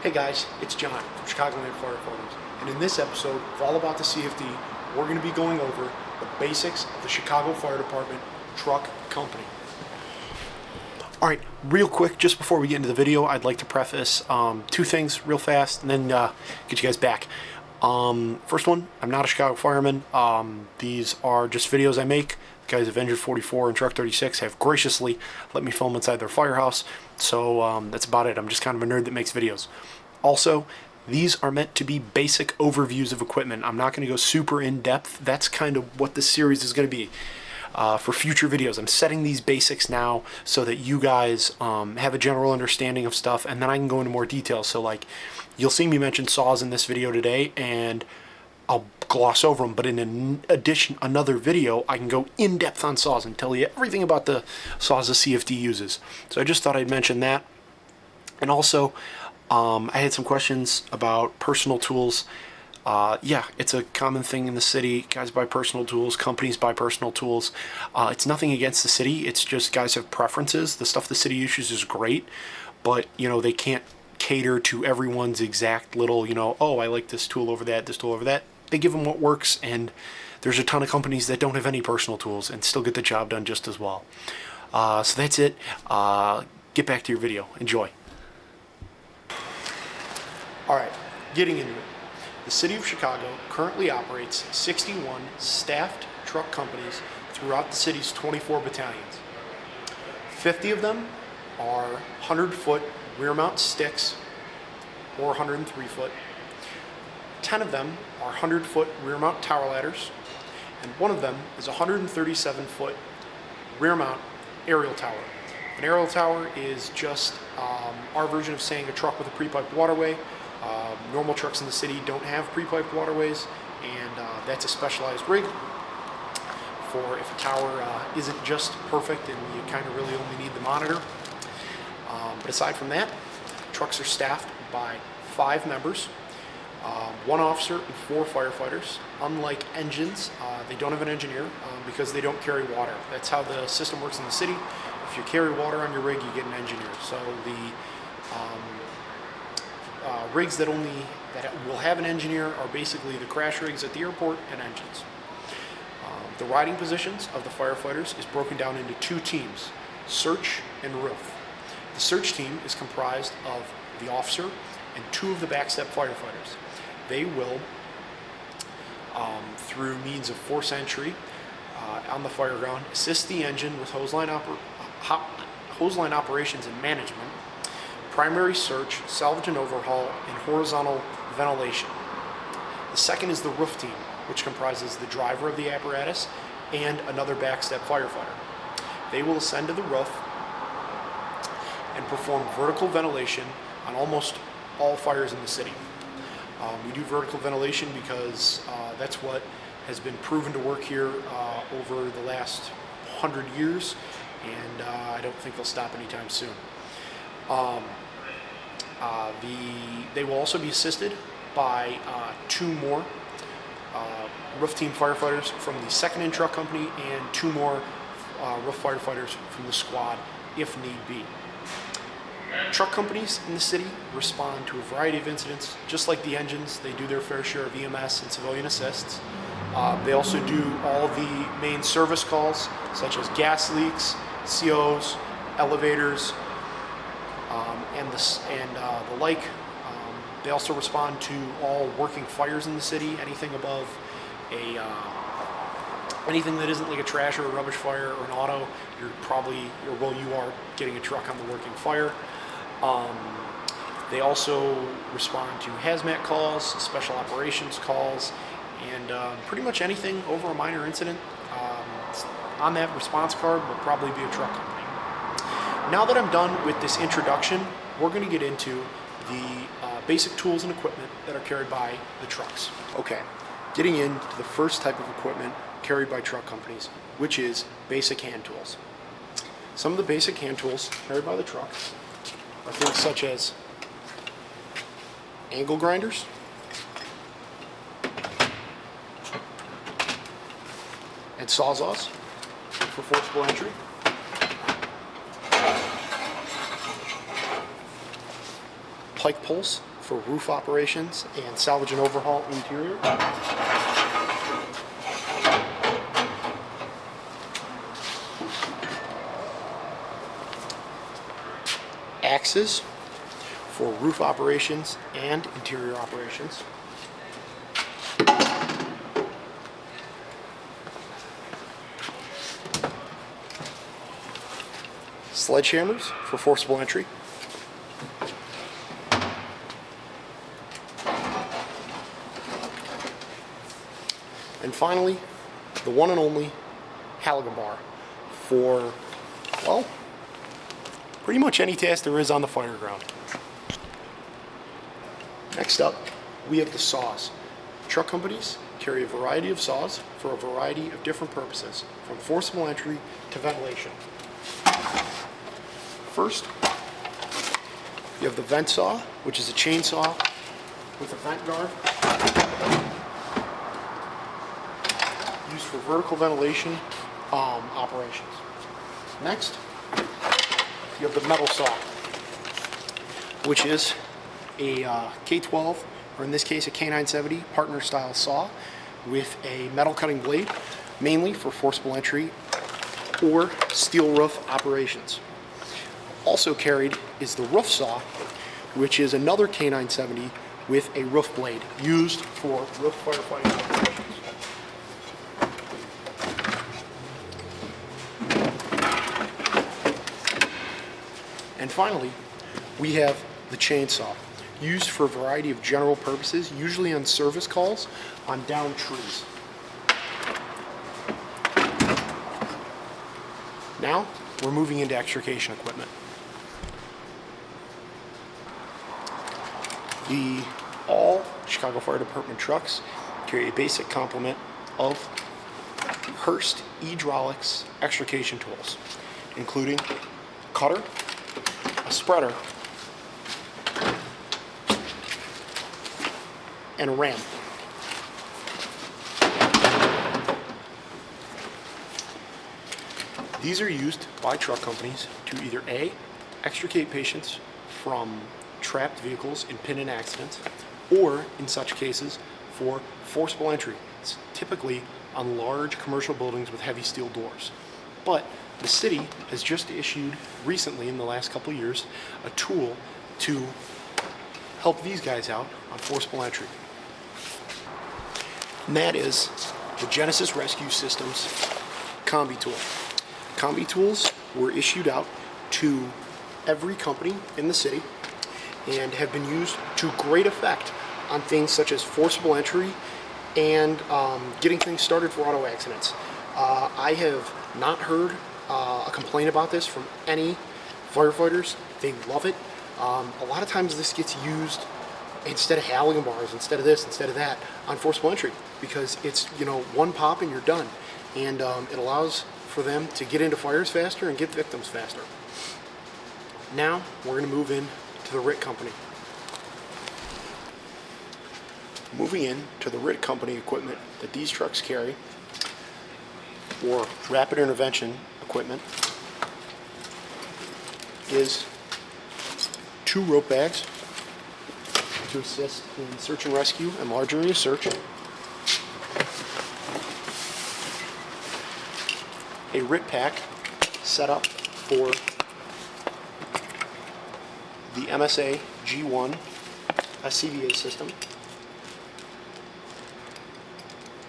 Hey guys, it's John from Chicagoland Firefighters, and in this episode of All About the CFD, we're going to be going over the basics of the Chicago Fire Department truck company. Alright, real quick, just before we get into the video, I'd like to preface two things real fast, and then get you guys back. First one, I'm not a Chicago fireman. These are just videos I make. The guys of Engine 44 and Truck 36 have graciously let me film inside their firehouse, so that's about it. I'm just kind of a nerd that makes videos. Also, these are meant to be basic overviews of equipment. I'm not going to go super in-depth. That's kind of what this series is going to be. For future videos, I'm setting these basics now so that you guys have a general understanding of stuff, and then I can go into more detail. So like, you'll see me mention saws in this video today, and I'll gloss over them, but in addition, another video, I can go in depth on saws and tell you everything about the saws the CFD uses. So I just thought I'd mention that. And also, I had some questions about personal tools. Yeah, it's a common thing in the city. Guys buy personal tools, companies buy personal tools. It's nothing against the city. It's just guys have preferences. The stuff the city uses is great, but you know, they can't cater to everyone's exact little, you know, oh, I like this tool over that, this tool over that. They give them what works, and there's a ton of companies that don't have any personal tools and still get the job done just as well. So that's it. Get back to your video. Enjoy. Alright, getting into it. The City of Chicago currently operates 61 staffed truck companies throughout the city's 24 battalions. 50 of them are 100-foot rear mount sticks or 103-foot. 10 of them are 100-foot rear mount tower ladders, and one of them is a 137-foot rear mount aerial tower. An aerial tower is just our version of saying a truck with a pre-piped waterway. Normal trucks in the city don't have pre-piped waterways, and that's a specialized rig for if a tower isn't just perfect and you kind of really only need the monitor. But aside from that, trucks are staffed by 5 members, 1 officer and 4 firefighters. Unlike engines, they don't have an engineer because they don't carry water. That's how the system works in the city. If you carry water on your rig, you get an engineer. So the rigs that will have an engineer are basically the crash rigs at the airport and engines. The riding positions of the firefighters is broken down into 2 teams, search and roof. The search team is comprised of the officer and 2 of the backstep firefighters. They will, through means of force entry on the fire ground, assist the engine with hose line operations and management, primary search, salvage and overhaul, and horizontal ventilation. The second is the roof team, which comprises the driver of the apparatus and another backstep firefighter. They will ascend to the roof and perform vertical ventilation on almost all fires in the city. We do vertical ventilation because that's what has been proven to work here over the last 100 years, and I don't think they'll stop anytime soon. They will also be assisted by 2 more roof team firefighters from the 2nd In Truck Company and 2 more roof firefighters from the squad if need be. Truck companies in the city respond to a variety of incidents. Just like the engines, they do their fair share of EMS and civilian assists. They also do all the main service calls, such as gas leaks, COs, elevators, and the like. They also respond to all working fires in the city. Anything above anything that isn't like a trash or a rubbish fire or an auto, you are getting a truck on the working fire. They also respond to hazmat calls, special operations calls, and pretty much anything over a minor incident on that response card will probably be a truck company. Now that I'm done with this introduction, we're going to get into the basic tools and equipment that are carried by the trucks. Okay, getting into the first type of equipment carried by truck companies, which is basic hand tools. Some of the basic hand tools carried by the trucks are things such as angle grinders, and sawzalls for forcible entry, pike poles for roof operations and salvage and overhaul interior. Axes for roof operations and interior operations. Sledgehammers for forcible entry. And finally, the one and only Halligan bar for, well, pretty much any task there is on the fire ground. Next up, we have the saws. Truck companies carry a variety of saws for a variety of different purposes, from forcible entry to ventilation. First, you have the vent saw, which is a chainsaw with a vent guard used for vertical ventilation operations. Next, you have the metal saw, which is a K12, or in this case a K970 partner style saw with a metal cutting blade, mainly for forcible entry or steel roof operations. Also carried is the roof saw, which is another K970 with a roof blade used for roof firefighting operations. And finally, we have the chainsaw, used for a variety of general purposes, usually on service calls on downed trees. Now, we're moving into extrication equipment. All Chicago Fire Department trucks carry a basic complement of Hurst hydraulics extrication tools, including a cutter, a spreader, and a ram. These are used by truck companies to either A, extricate patients from trapped vehicles in pin-in accidents, or in such cases for forcible entry. It's typically on large commercial buildings with heavy steel doors. But the city has just issued recently, in the last couple of years, a tool to help these guys out on forcible entry. And that is the Genesis Rescue Systems Comi Tool. Comi tools were issued out to every company in the city and have been used to great effect on things such as forcible entry and getting things started for auto accidents. I have not heard a complaint about this from any firefighters. They love it. A lot of times this gets used instead of Halligan bars, instead of this, instead of that, on forcible entry, because it's, one pop and you're done. And it allows for them to get into fires faster and get victims faster. Now we're going to move in to the RIT company. Moving in to the RIT company equipment that these trucks carry, or rapid intervention equipment, is 2 rope bags to assist in search and rescue and large area search, a RIT pack set up for the MSA G1 SCBA system,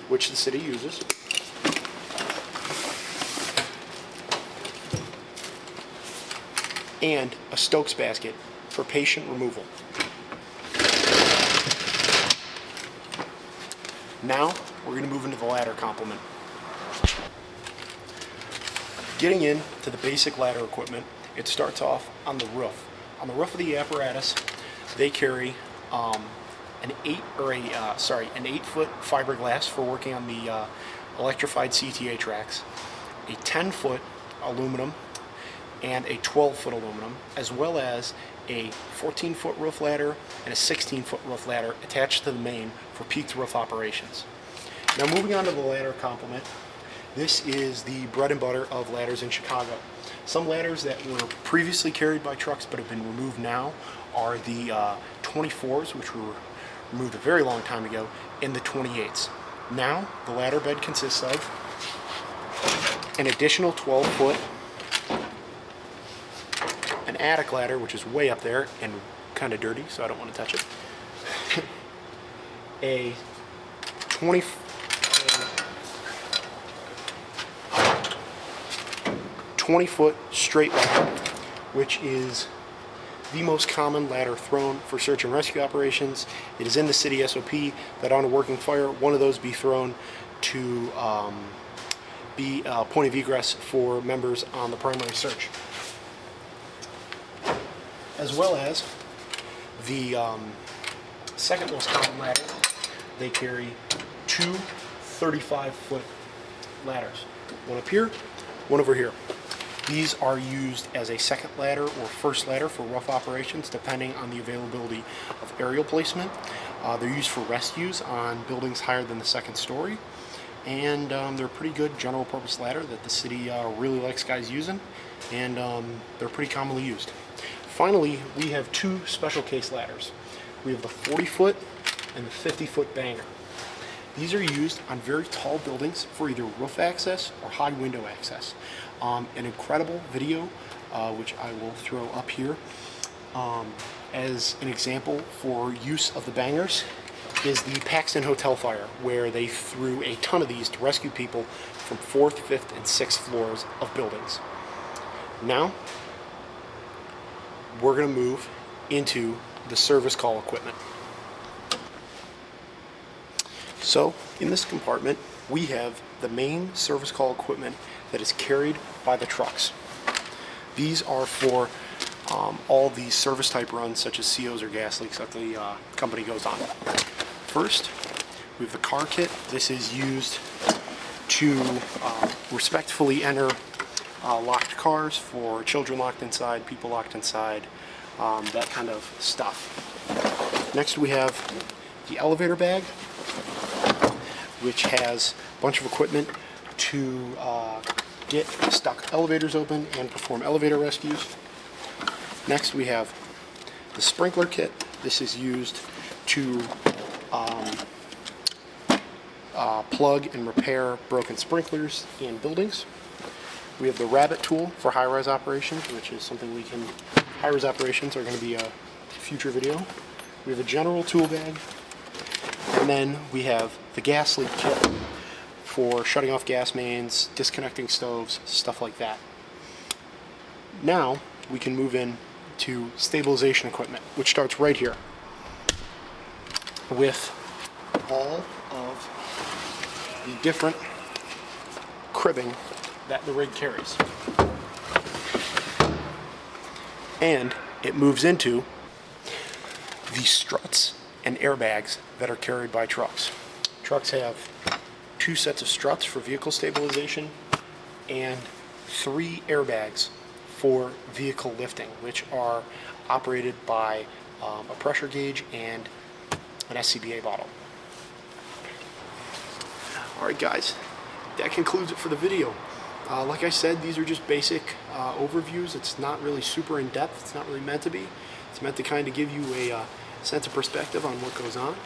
which the city uses, and a Stokes basket for patient removal. Now we're going to move into the ladder complement. Getting into the basic ladder equipment, it starts off on the roof. On the roof of the apparatus, they carry an 8-foot fiberglass for working on the electrified CTA tracks, a 10-foot aluminum, and a 12-foot aluminum, as well as a 14-foot roof ladder and a 16-foot roof ladder attached to the main for peaked roof operations. Now moving on to the ladder complement, this is the bread and butter of ladders in Chicago. Some ladders that were previously carried by trucks but have been removed now are the 24s, which were removed a very long time ago, and the 28s. Now, the ladder bed consists of an additional 12-foot, an attic ladder, which is way up there and kind of dirty, so I don't want to touch it, a 20-foot straight ladder, which is the most common ladder thrown for search and rescue operations. It is in the city SOP that on a working fire, one of those be thrown to be a point of egress for members on the primary search. As well as the second most common ladder, they carry two 35-foot ladders. One up here, one over here. These are used as a second ladder or first ladder for rough operations, depending on the availability of aerial placement. They're used for rescues on buildings higher than the second story, and they're a pretty good general purpose ladder that the city really likes guys using, and they're pretty commonly used. Finally, we have two special case ladders. We have the 40-foot and the 50-foot banger. These are used on very tall buildings for either roof access or high window access. An incredible video, which I will throw up here as an example for use of the bangers, is the Paxton Hotel fire, where they threw a ton of these to rescue people from 4th, 5th, and 6th floors of buildings. Now, we're going to move into the service call equipment. So, in this compartment, we have the main service call equipment that is carried by the trucks. These are for all these service type runs, such as COs or gas leaks that the company goes on. First, we have the car kit. This is used to respectfully enter locked cars for children locked inside, people locked inside, that kind of stuff. Next, we have the elevator bag, which has a bunch of equipment to get stuck elevators open and perform elevator rescues. Next, we have the sprinkler kit. This is used to plug and repair broken sprinklers in buildings. We have the rabbit tool for high-rise operations, which is something we can, high-rise operations are going to be a future video. We have a general tool bag, and then we have the gas leak kit for shutting off gas mains, disconnecting stoves, stuff like that. Now we can move in to stabilization equipment, which starts right here with all of the different cribbing that the rig carries. And it moves into the struts and airbags that are carried by trucks. Trucks have 2 sets of struts for vehicle stabilization and 3 airbags for vehicle lifting, which are operated by a pressure gauge and an SCBA bottle. Alright guys, that concludes it for the video. Like I said, these are just basic overviews. It's not really super in-depth. It's not really meant to be. It's meant to kind of give you a sense of perspective on what goes on.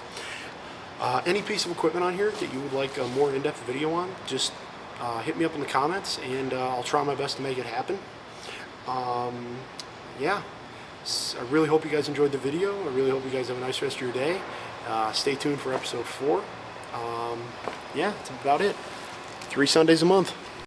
Any piece of equipment on here that you would like a more in-depth video on, just hit me up in the comments, and I'll try my best to make it happen. Yeah, I really hope you guys enjoyed the video. I really hope you guys have a nice rest of your day. Stay tuned for episode 4. Yeah, that's about it. 3 Sundays a month.